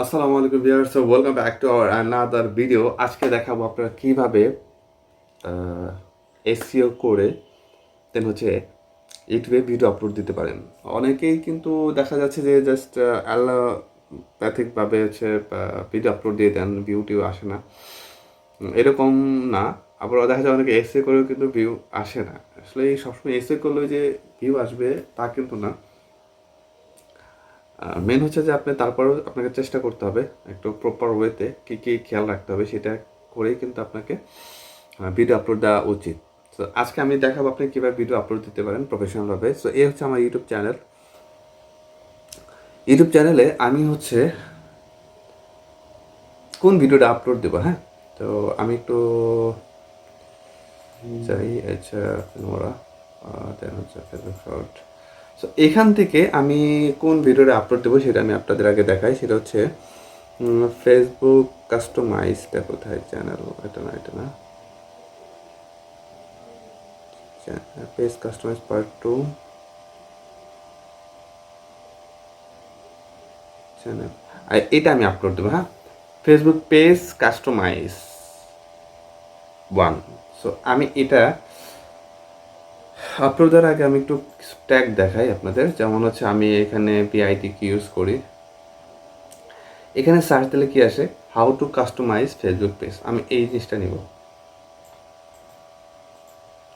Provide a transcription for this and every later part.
আসসালামু আলাইকুম viewers, welcome back to our another video. আজকে দেখাবো আপনারা কিভাবে এসইও করে দেন হচ্ছে ইউটিউবে ভিডিও আপলোড দিতে পারেন। অনেকেই কিন্তু দেখা যাচ্ছে যে জাস্ট অ্যালোপ্যাথিকভাবে হচ্ছে ভিডিও আপলোড দিয়ে দেন, ভিউ টিউ আসে না। এরকম না, আবার দেখা যায় অনেকে এসএ করেও কিন্তু ভিউ আসে না। আসলে এই সবসময় এসএ করলেও যে ভিউ আসবে তা কিন্তু না। মেন হচ্ছে যে আপনি তারপরেও আপনাকে চেষ্টা করতে হবে একটু প্রপার ওয়েতে কী কী খেয়াল রাখতে হবে সেটা করেই কিন্তু আপনাকে ভিডিও আপলোড দেওয়া উচিত। তো আজকে আমি দেখাবো আপনি কীভাবে ভিডিও আপলোড দিতে পারেন প্রফেশনালভাবে। সো এই হচ্ছে আমার ইউটিউব চ্যানেল। ইউটিউব চ্যানেলে আমি হচ্ছে কোন ভিডিওটা আপলোড দেবো, হ্যাঁ। তো আমি একটু চাই, আচ্ছা নোরা, দেন হচ্ছে ফেসবুক শর্ট। সো এখান থেকে আমি কোন ভিডিওটা আপলোড দেবো সেটা আমি আপনাদের আগে দেখাই। সেটা হচ্ছে ফেসবুক কাস্টমাইজটা কোথায়, চ্যানেল, এটা না পেজ কাস্টমাইজ পার্ট 2 চ্যানেল, আর এটা আমি আপলোড দেবো, হ্যাঁ। Facebook page customise 1। সো আমি এটা আপলোড দেওয়ার আগে আমি একটু ট্যাগ দেখাই আপনাদের। যেমন হচ্ছে আমি এখানে পিআইটি কি ইউজ করি। এখানে সার্চ দিলে কি আসে, how to customize Facebook page. আমি এই জিনিসটা নিব।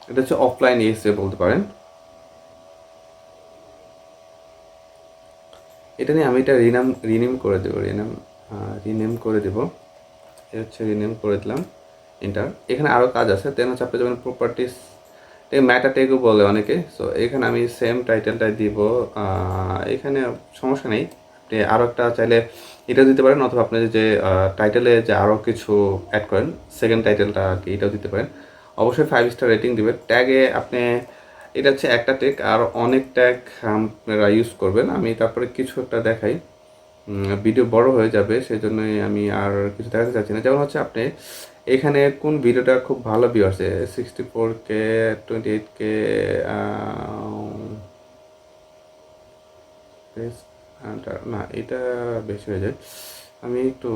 এটা হচ্ছে অফলাইন এসে বলতে পারেন। এটা নিয়ে আমি এটা রিনেম করে দেবো, রিনেম করে দেবো। এ হচ্ছে রিনেম করে দিলাম, এন্টার। এখানে আরও কাজ আছে। দেন হচ্ছে আপনি যেমন প্রপার্টিস ম্যাটা ট্যাগও বলে অনেকে। সো এখানে আমি সেম টাইটেলটাই দিব। এখানে সমস্যা নেই, আপনি আরও একটা চাইলে এটাও দিতে পারেন, অথবা আপনি যে টাইটেলে যে আরও কিছু অ্যাড করেন সেকেন্ড টাইটেলটা আর কি, এটাও দিতে পারেন। অবশ্যই 5 স্টার রেটিং দিবেন। ট্যাগে আপনি এটা হচ্ছে একটা ট্যাগ, আর অনেক ট্যাগ আপনারা ইউজ করবেন। আমি তারপরে কিছু একটা দেখাই, ভিডিও বড় হয়ে যাবে সেজন্যই আমি আর কিছু দেখাতে চাচ্ছি না। যেমন হচ্ছে আপনি এখানে কোন ভিডিওটা খুব ভালো ভিউ আসছে, 64K, 28K, না এটা বেশি হয়ে যায়। আমি একটু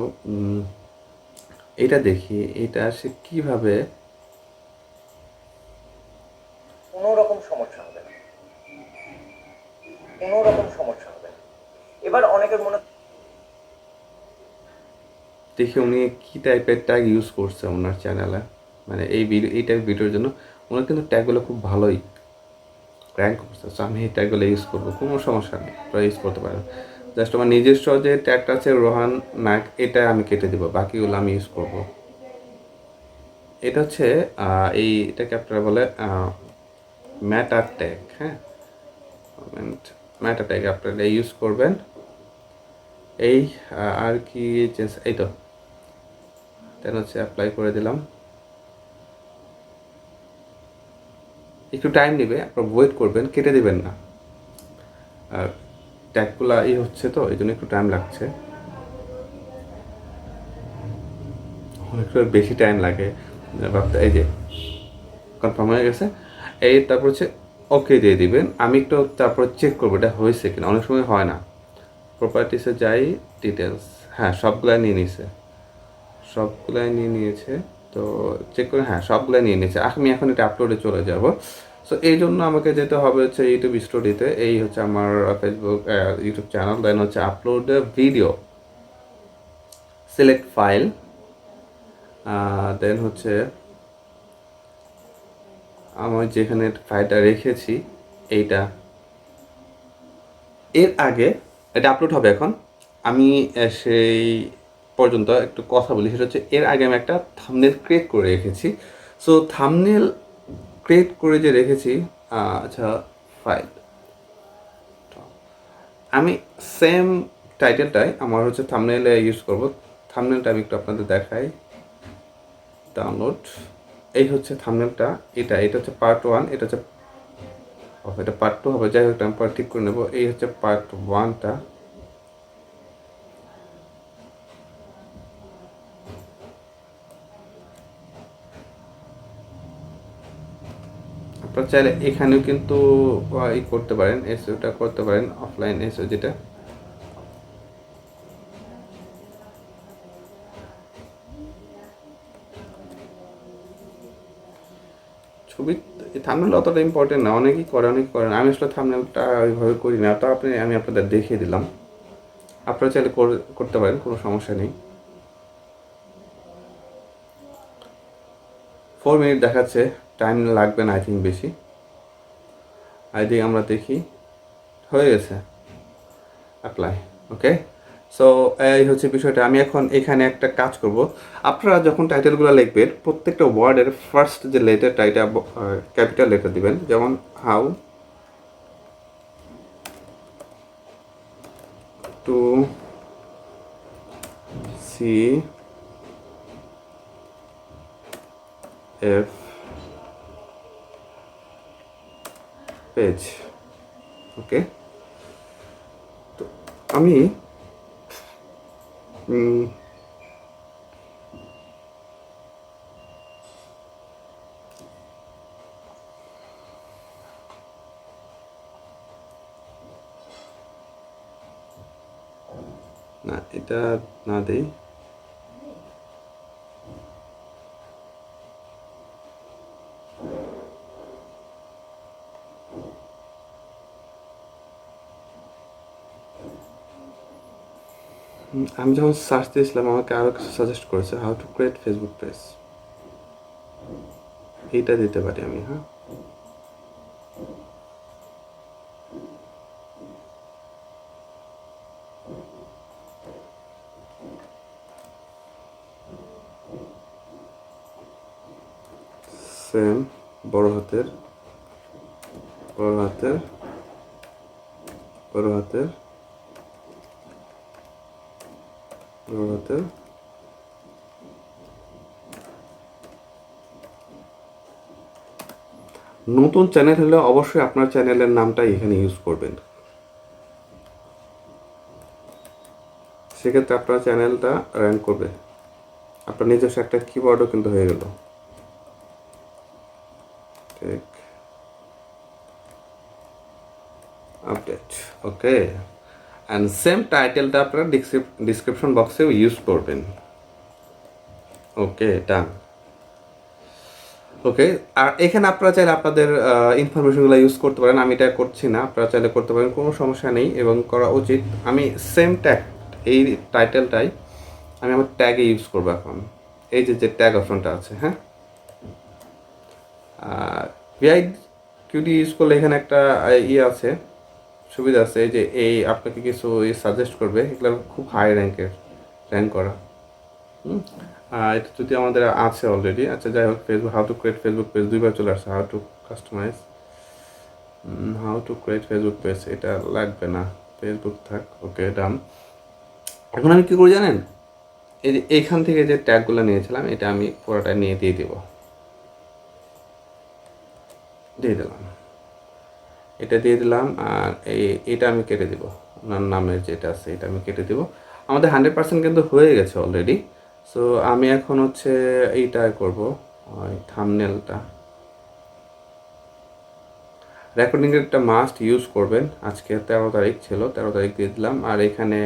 এটা দেখি, এটা সে কিভাবে। কোনো রকম সমস্যা হবে না, কোনো রকম সমস্যা হবে না। এবার অনেকের মনে দেখি উনি কী টাইপের ট্যাগ ইউজ করছে ওনার চ্যানেলে, মানে এই ভিডিও, এই টাইপ ভিডিওর জন্য ওনার কিন্তু ট্যাগগুলো খুব ভালোই র্যাঙ্ক করছে। সো আমি এই ট্যাগগুলো ইউজ করবো, কোনো সমস্যা নেই, আপনারা ইউজ করতে পারেন। জাস্ট আমার নিজস্ব যে ট্যাগটা আছে রোহান নায়ক, এটা আমি কেটে দেবো, বাকিগুলো আমি ইউজ করব। এটা হচ্ছে এটাকে আপনারা বলে ম্যাটার ট্যাগ, হ্যাঁ। ম্যাটার ট্যাগ আপনারা ইউজ করবেন। এই আর কি চেঞ্জ, এই তো দেন হচ্ছে অ্যাপ্লাই করে দিলাম। একটু টাইম নেবে, আপনারা ওয়েট করবেন, কেটে দেবেন না। আর ট্যাগগুলো হচ্ছে তো এই জন্য একটু টাইম লাগছে, অনেকটা বেশি টাইম লাগে ভাবতে। এই যে কনফার্ম হয়ে গেছে, এই তারপর হচ্ছে ওকে দিয়ে দিবেন। আমি একটু তারপর চেক করবো এটা হয়েছে কিনা, অনেক সময় হয় না। প্রপার্টিসে যাই, ডিটেলস, হ্যাঁ সবগুলাই নিয়ে নিছে, সবগুলাই নিয়ে নিয়েছে। তো চেক করে, হ্যাঁ সবগুলাই নিয়ে নিয়েছে। আমি এখন এটা আপলোডে চলে যাব। সো এই জন্য আমাকে যেতে হবে হচ্ছে ইউটিউব স্টোরিতে। এই হচ্ছে আমার ফেসবুক ইউটিউব চ্যানেল। দেন হচ্ছে upload video, select file, then হচ্ছে আমি যেখানে ফাইলটা রেখেছি এইটা, এর আগে এটা আপলোড হবে এখন। আমি সেই পর্যন্ত একটু কথা বলি। সেটা হচ্ছে এর আগে আমি একটা থাম্বনেল ক্রিয়েট করে রেখেছি। সো থাম্বনেল ক্রিয়েট করে যে রেখেছি, আচ্ছা ফাইল, আমি সেম টাইটেলটাই আমার হচ্ছে থাম্বনেলে ইউজ করব। থাম্বনেলটা আমি একটু আপনাদের দেখাই, ডাউনলোড। এই হচ্ছে থাম্বনেলটা, এটা হচ্ছে পার্ট 1, এটা হচ্ছে এটা পার্ট 2 হবে। যাই হোক আমি পরে ঠিক করে নেবো। এই হচ্ছে পার্ট 1টা। আপনারা চাইলে এখানেও কিন্তু ই করতে পারেন, এসওটা করতে পারেন, অফলাইন এসও যেটা। ছবি থাম্বনেল অতটা ইম্পর্টেন্ট না, অনেকেই করে না। আমি আসলে থাম্বনেলটা ওইভাবে করি না, তো আমি আপনাদের দেখিয়ে দিলাম। আপনারা চাইলে করতে পারেন, কোনো সমস্যা নেই। 4 মিনিট দেখাচ্ছে, টাইম লাগবে না আই থিঙ্ক বেশি। আমরা দেখি, হয়ে গেছে অ্যাপ্লাই। ওকে, সো এই হচ্ছে বিষয়টা। আমি এখন এখানে একটা কাজ করব। আপনারা যখন টাইটেলগুলো লিখবেন, প্রত্যেকটা ওয়ার্ডের ফার্স্ট যে লেটারটা এটা ক্যাপিটাল লেটার দিবেন। যেমন how to C F page. Okay, তো আমি না এটা না দেই, আমি যখন সার্চ দিয়েছিলাম আমাকে আরও কিছু সাজেস্ট করেছে, how to create Facebook page. এইটা দিতে পারি আমি। হ্যাঁ, সেম, বড় হাতের বড় হাতের বড় হাতের বড় হাতের নতুন চ্যানেল হলে অবশ্যই আপনার চ্যানেলের নামটা এখানে ইউজ করবেন। সেক্ষেত্রে আপনার চ্যানেলটা র্যাঙ্ক করবে। আপনার নিজস্ব একটা কিওয়ার্ডও কিন্তু হয়ে গেল। ঠিক, আপডেট। ওকে, অ্যান্ড সেম টাইটেলটা আপনারা ডিসক্রিপশন বক্সেও ইউজ করবেন। ওকে, ডান। ওকে, আর এখানে আপনারা চাইলে আপনাদের ইনফরমেশনগুলো ইউজ করতে পারেন। আমি এটা করছি না, আপনারা চাইলে করতে পারেন, কোনো সমস্যা নেই এবং করা উচিত। আমি সেম ট্যাগ, এই টাইটেলটাই আমি আমার ট্যাগে ইউজ করবো এখন। এই যে ট্যাগ অপশনটা আছে, হ্যাঁ, ভিআই কিউডি ইউজ করলে এখানে একটা ইয়ে আছে, সুবিধা আছে, এই যে আপনাকে কিছু সাজেস্ট করবে, এগুলো খুব হাই র্যাঙ্ক করা। এটা যদি আমাদের আছে অলরেডি। আচ্ছা, যাই হোক, Facebook how to create Facebook page দুইবার চলে আসছে। How to create Facebook page, এটা লাগবে না, ফেসবুক থাক। ওকে, ডান। এখন আমি কী করি জানেন, এই যে এইখান থেকে যে ট্যাগগুলো নিয়েছিলাম এটা আমি পুরোটা নিয়ে দিয়ে দিলাম। এটা দিয়ে দিলাম, আর এটা আমি কেটে দিব। ওনার নামের যেটা আছে এটা আমি কেটে দিব। আমাদের 100% কিন্তু হয়ে গেছে অলরেডি। সো আমি এখন হচ্ছে এইটা করব, ওই থাম্বনেলটা। রেকর্ডিংয়ের একটা মাস্ট ইউজ করবেন। আজকে 13 তারিখ ছিল, 13 তারিখ দিয়ে দিলাম। আর এখানে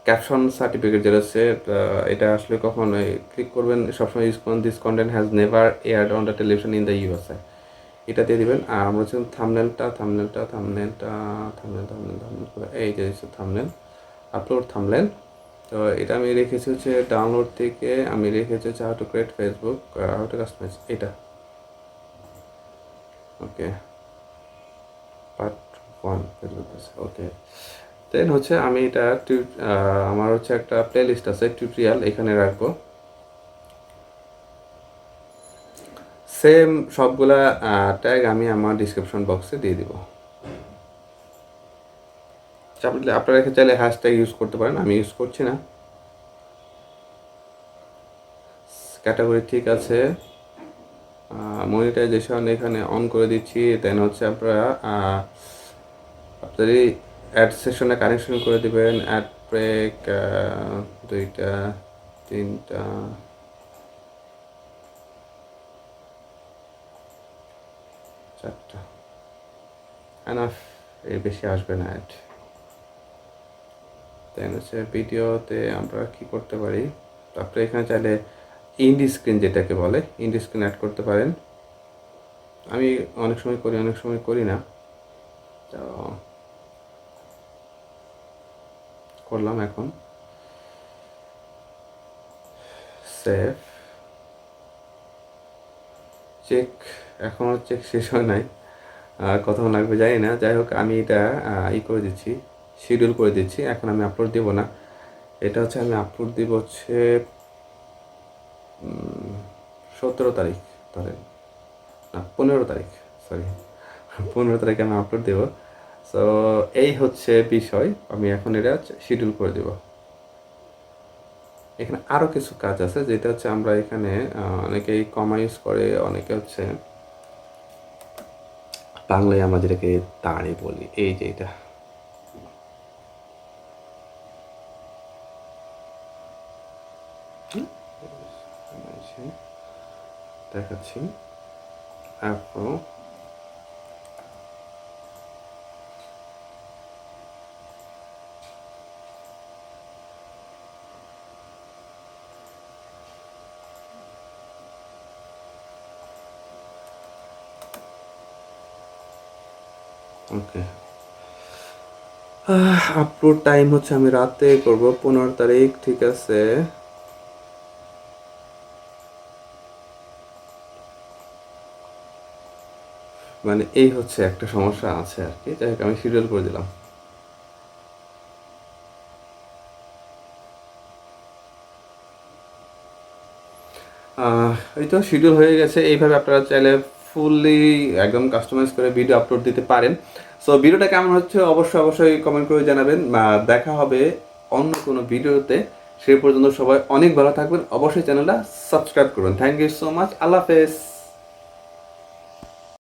ক্যাপশন সার্টিফিকেট যেটা আছে, এটা আসলে কখন ক্লিক করবেন সবসময় ইউজ করুন, this content has never aired on the television in the USA, এটা দিয়ে দিবেন। আর আমরা হচ্ছে থামনেল করে এই যে থামনেল, আপলোড থামনেল। তো এটা আমি রেখেছি হচ্ছে ডাউনলোড থেকে, আমি রেখেছি হচ্ছে how to create Facebook, how to customize, এটা। Okay, part 1 Facebook. ওকে, দেন হচ্ছে আমি এটা আমার হচ্ছে একটা প্লে লিস্ট আছে টিউটোরিয়াল, এখানে রাখবো। সেম সবগুলা ট্যাগ আমি আমার ডিসক্রিপশন বক্সে দিয়ে দিব। আপনারা চাইলে হ্যাশট্যাগ ইউজ করতে পারেন, আমি ইউজ করছি না। ক্যাটাগরি ঠিক আছে, মনিটাইজেশন এখানে অন করে দিচ্ছি। দেন হচ্ছে আপনারা আপনাদের অ্যাড সেশনে কানেকশন করে দেবেন। অ্যাড ব্রেক 2টা 3টা 4টা, এনাফ, এর বেশি আসবে না অ্যাড। দেন হচ্ছে ভিডিওতে আমরা কি করতে পারি, আপনারা এখানে চাইলে ইন্ডি স্ক্রিন যেটাকে বলে ইন্ডি স্ক্রিন অ্যাড করতে পারেন। আমি অনেক সময় করি, অনেক সময় করি না। তো করলাম এখন সেভ চেক, এখনও চেক শেষ হয় নাই, আর কতক্ষণ লাগবে জানি না। যাই হোক আমি এটা করে দিচ্ছি, শিডিউল করে দিচ্ছি। এখন আমি আপলোড দেবো না, এটা হচ্ছে আমি আপলোড দিব হচ্ছে 17 তারিখ ধরেন, না 15 তারিখ, সরি 15 তারিখে আমি আপলোড দেবো। সো এই হচ্ছে বিষয়, আমি এখন এটা শিডিউল করে দেব। এখানে আরও কিছু কাজ আছে, যেটা হচ্ছে আমরা এখানে অনেকেই কমা ইউজ করে, অনেকে হচ্ছে বাংলায় আমরা যেটাকে দাঁড়ি বলি, এই যে এটা দেখাচ্ছি অ্যাপ্রো। ওকে, আপলোড টাইম হচ্ছে আমি রাতে করব, 15 তারিখ, ঠিক আছে। মানে এই হচ্ছে একটা সমস্যা আছে আর কি, যাই হোক আমি শিডিউল করে দিলাম। এই তো শিডিউল হয়ে গেছে। এইভাবে আপনারা চাইলে ফুললি একদম কাস্টমাইজ করে ভিডিও আপলোড দিতে পারেন। সো ভিডিওটা কেমন হচ্ছে অবশ্যই অবশ্যই কমেন্ট করে জানাবেন। দেখা হবে অন্য কোনো ভিডিওতে। সে পর্যন্ত সবাই অনেক ভালো থাকবেন, অবশ্যই চ্যানেলটা সাবস্ক্রাইব করবেন। থ্যাংক ইউ সো মাচ, আল্লাহ হাফেজ।